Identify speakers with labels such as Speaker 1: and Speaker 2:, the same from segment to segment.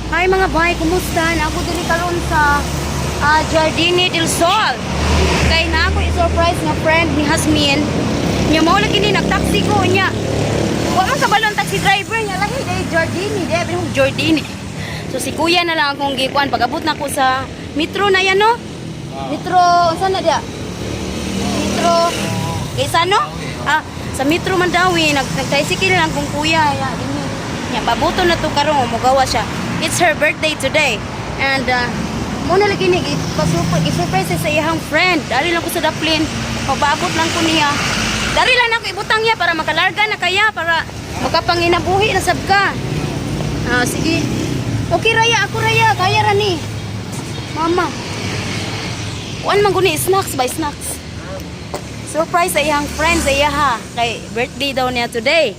Speaker 1: Hi mga bay, kumusta? Ako dili karon sa Jardine del Sol. Kay na ako i-surprise nga friend ni Hasmin. Nya mao lagi ni nagtaxi ko nya. Wa man kabalo ang taxi driver nya lahi day Jardine, day binong Jardine. So si kuya na lang akong gikuan pag-abot na ko sa metro na yan no. Metro, saan na dia? Metro kaysa no? Sa Metro Mandawi nag-tricycle lang kung kuya ya dinhi. Nya pabuto na to karon mogawa siya. It's her birthday today. And muna lagi ni i-surprise sa iyang friend. Dari lang ko sa Daplin. Magpaabot lang ko niya. Dari lang ako ibutang niya para makalarga na kaya para makapanginabuhi na sabka. Sige. Okay raya, ako raya. Kaya rani. Mama. Kuan man guni snacks by snacks. Surprise sa iyang friend sa iya ha. Kay birthday daw niya today.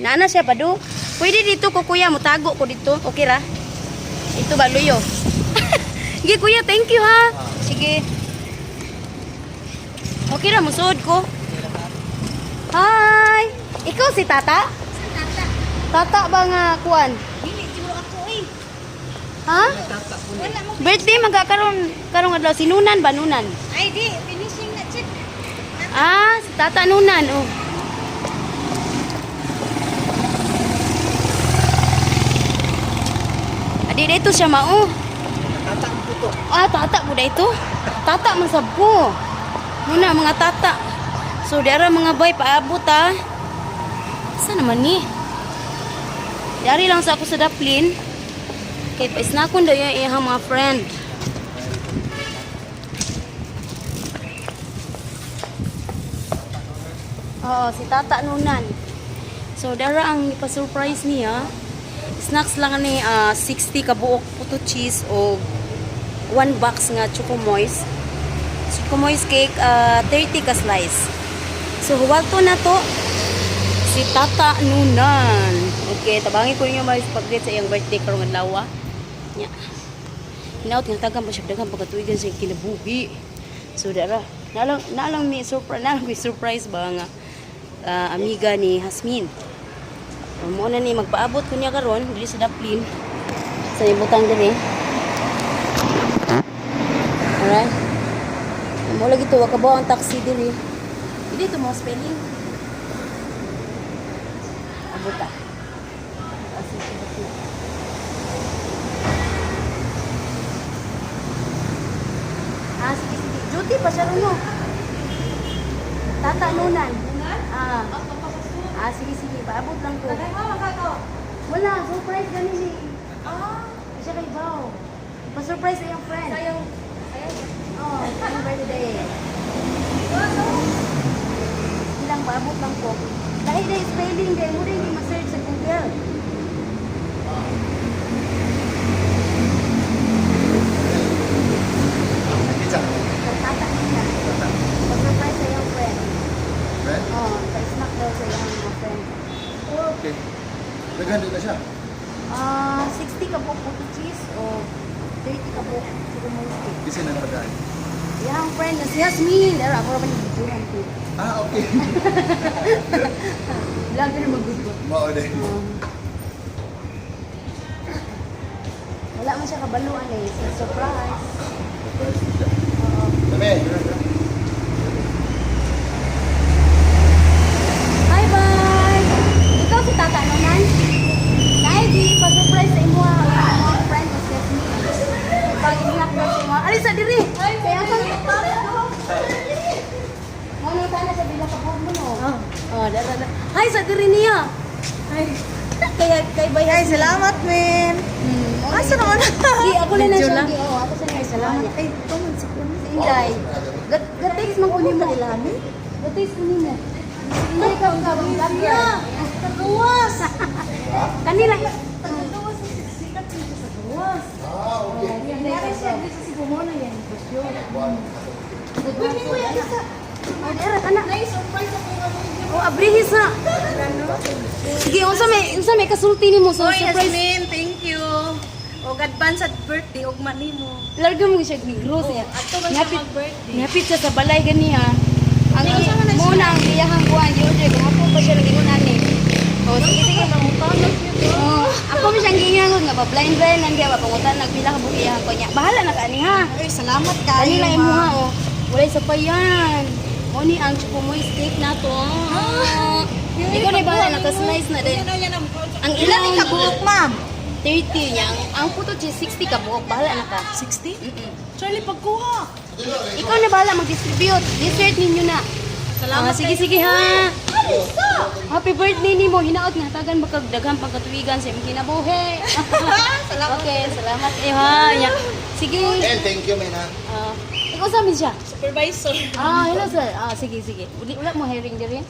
Speaker 1: Nana siya pa do. Pwede dito ko kuya, mutago ko dito. Okay ra? Ito ba luyo? Sige kuya, thank you ha. Sige. Okay ra, musuod ko. Hi! Ikaw si Tata?
Speaker 2: Tata.
Speaker 1: Tata ba nga kuan?
Speaker 2: Dili siguro ako eh.
Speaker 1: Ha?
Speaker 2: Wala mo.
Speaker 1: Birthday magkakaroon adlaw si Nunan ba Nunan?
Speaker 2: Ay di, finishing na check.
Speaker 1: Si Tata Nunan. Oh. Adi dito siya mao.
Speaker 2: Tata mo to.
Speaker 1: Tata mo dito. Tata man sab ko. Muna mga tata. So dara mga bay paabot ha. Saan naman ni? Dari lang sa ako sa Daplin. Kay paisnakon daw yung iyang mga friend. Si Tata Nunan. So dara ang ipa-surprise niya. Snacks lang ni 60 ka buok puto cheese o 1 box nga Choco Moist. Choco Moist cake 30 ka slice. So huwagto na to si Tata Nunan. Okay, tabangin ko niyo may pag-greet sa iyang birthday karong adlaw. Nya. Hinaut nga tagang pa siya daghang pagatuigan sa kinabuhi. So dara, nalang mi surprise ba nga amiga ni Hasmin. Mo na ni magpaabot ko niya karon diri sa Daplin. Sa ibutang diri. Alright. Mo lagi to wakabaw ang taxi diri. Dito mo spelling. Abuta. Sige. Duty pa siya ron no. Tata Nunan. Sige. Paabot lang ko. Wala, surprise gani ni. Siya kay Bao. Pa-surprise sa iyong friend. Happy birthday. Ilang paabot lang ko. Dahil dahil spelling dahil mo rin ma-search sa Google. Tata niya. Pa-surprise sa iyong friend. Pa-snack daw sa iyong mga friend.
Speaker 3: Okay. Naganda na siya?
Speaker 1: 60 ka po puto cheese o 30 ka po Choco Moist cake.
Speaker 3: Kasi na nakadaan.
Speaker 1: Yang friend na si Hasmin. Pero ako naman yung videohan ko.
Speaker 3: Okay.
Speaker 1: Vlogger mag-good.
Speaker 3: Mao din.
Speaker 1: Wala man siya kabaluan eh. Surprise.
Speaker 3: Dami.
Speaker 1: Bye-bye! Ikaw si Tata Nunan? Naidi, pa-surprise sa imo mga friend ko si Hasmin. Pag-inak na sa imo. Alis sa diri! Kaya sa Muna sana sa bila kapag mo no? Dara. Hi sa diri niya! Hi! Kay Bay
Speaker 2: Ay, salamat, men. Asa naman?
Speaker 1: Di, ako na siya. Ako sa niya. Salamat.
Speaker 2: Ay, tuman si Kuya.
Speaker 1: Si Inday. Gat-text man ko ni mo. Gat-text ko ni mo. Inday ka ang gawin.
Speaker 2: Kagawas.
Speaker 1: Kanila.
Speaker 2: Kagawas si sikat siya sa gawas.
Speaker 3: Okay.
Speaker 2: Nangyari siya dito sa Gumona yan.
Speaker 1: Pwede mo yan isa. Dara, anak.
Speaker 2: Surprise ako nga mo.
Speaker 1: Abrihis na. Sige, unsa may kasulti nimo so
Speaker 2: Oy,
Speaker 1: surprise.
Speaker 2: Yasmin, thank you. Og advance at birthday og manimo.
Speaker 1: Larga mo siya negro siya.
Speaker 2: Ato ba siya mag-birthday?
Speaker 1: Nyapit siya sa balay ganiya. Ang
Speaker 2: Nasa man na siya?
Speaker 1: muna ang iyahang buwan, di order, gumapo pa siya lagi ni. Oh, sige. Lisod nga ba blind lang kaya mapangutan nagpila ka bukiyahan ko niya. Bahala na ka ani ha.
Speaker 2: Ay, salamat ka.
Speaker 1: Kanila imo ha oh. Wala sa pa yan. Mo ni ang chukumoy steak na to. Ah. Ikaw na bahala naka-slice na din. Ang
Speaker 2: Ilan
Speaker 1: ilang
Speaker 2: ka buhok, ma'am?
Speaker 1: 30 niya. Ang puto cheese 60 ka buhok. Bahala na ka.
Speaker 2: 60?
Speaker 1: Mm-mm.
Speaker 2: Charlie, pagkuha.
Speaker 1: Ikaw na bahala mag-distribute. Dessert ninyo na.
Speaker 2: Salamat
Speaker 1: sige, sige ha. Happy birthday ni mo. Hinaot nga tagan magkagdaghang pagkatuwigan sa imong kinabuhi. Okay, salamat kayo ha. Ya. Sige.
Speaker 3: And thank you, Mena.
Speaker 1: Ikaw sa amin siya.
Speaker 2: Supervisor.
Speaker 1: Hello sir. Sige, sige. Wala mo hiring din.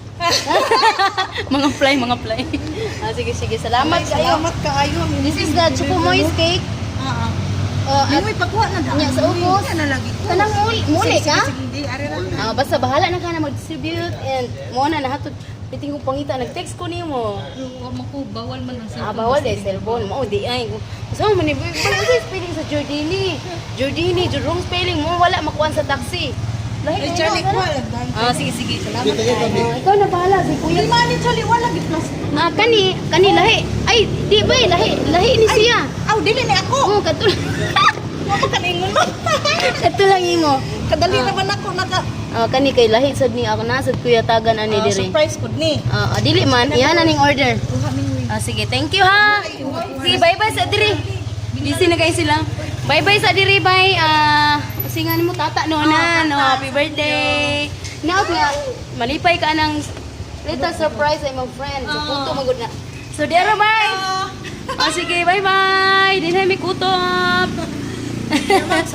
Speaker 1: Mga fly. Sige, sige. Salamat kayo.
Speaker 2: Salamat ka ayo.
Speaker 1: This is the Chukumoy's cake.
Speaker 2: Ano may pagkuha na da?
Speaker 1: Nya, sa ubos.
Speaker 2: Yan na lagi ko.
Speaker 1: Kanang muli ka?
Speaker 2: Sige, hindi. Ari na.
Speaker 1: Basta bahala na ka na mag-distribute and mo na nahatod. Piting ko pangita, nag-text ko nimo.
Speaker 2: Bawal man ang
Speaker 1: Bawal eh, cellphone mo. Di ay. So, man, wala spelling sa Jordini. Jordini, wrong spelling mo. Wala makuha sa taxi.
Speaker 2: Ay, Charlie, kuha lang.
Speaker 1: Sige, sige. Salamat.
Speaker 3: Dito kayo kami.
Speaker 1: Ikaw na bahala, si Kuya.
Speaker 2: Hindi man ni Charlie, wala gitlas.
Speaker 1: Kani lahi. Ay, di ba lahi ni siya.
Speaker 2: Aw, dili ni ako.
Speaker 1: Katul.
Speaker 2: Wala ka ningon mo.
Speaker 1: Katulang imo.
Speaker 2: Kadali naman ako naka
Speaker 1: Kani kay lahi sad ni ako nasad Kuya tagan ani diri.
Speaker 2: surprise pod ni.
Speaker 1: Dili man, iyan na ning order.
Speaker 2: Kuha mi.
Speaker 1: Sige, thank you ha. Sige, bye-bye sa diri. Busy na kayo sila. Bye-bye sa diri, bye. Singan mo tata no na, no. Happy birthday. Now nga, malipay ka ng little surprise ay mong friend. So, puto magod na. So, dero, bye. Sige, bye-bye. Di na may kutob.
Speaker 2: Salamat.